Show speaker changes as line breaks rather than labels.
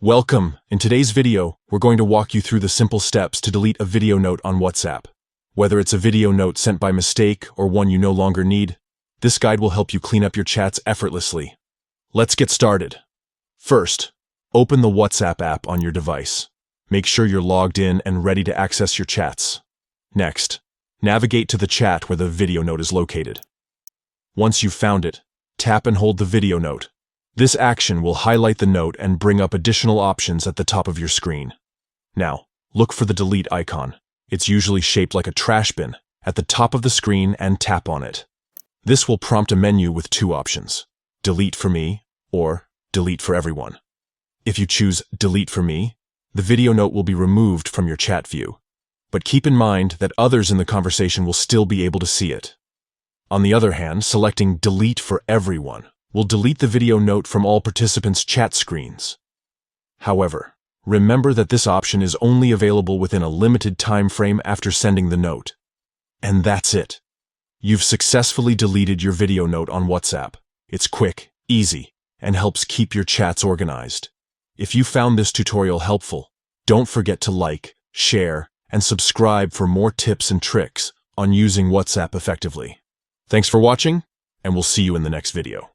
Welcome! In today's video, we're going to walk you through the simple steps to delete a video note on WhatsApp. Whether it's a video note sent by mistake or one you no longer need, this guide will help you clean up your chats effortlessly. Let's get started. First, open the WhatsApp app on your device. Make sure you're logged in and ready to access your chats. Next, navigate to the chat where the video note is located. Once you've found it, tap and hold the video note. This action will highlight the note and bring up additional options at the top of your screen. Now, look for the delete icon. It's usually shaped like a trash bin at the top of the screen and tap on it. This will prompt a menu with two options: delete for me or delete for everyone. If you choose delete for me, the video note will be removed from your chat view. But keep in mind that others in the conversation will still be able to see it. On the other hand, selecting delete for everyone will delete the video note from all participants' chat screens. However, remember that this option is only available within a limited time frame after sending the note. And that's it. You've successfully deleted your video note on WhatsApp. It's quick, easy, and helps keep your chats organized. If you found this tutorial helpful, don't forget to like, share, and subscribe for more tips and tricks on using WhatsApp effectively. Thanks for watching, and we'll see you in the next video.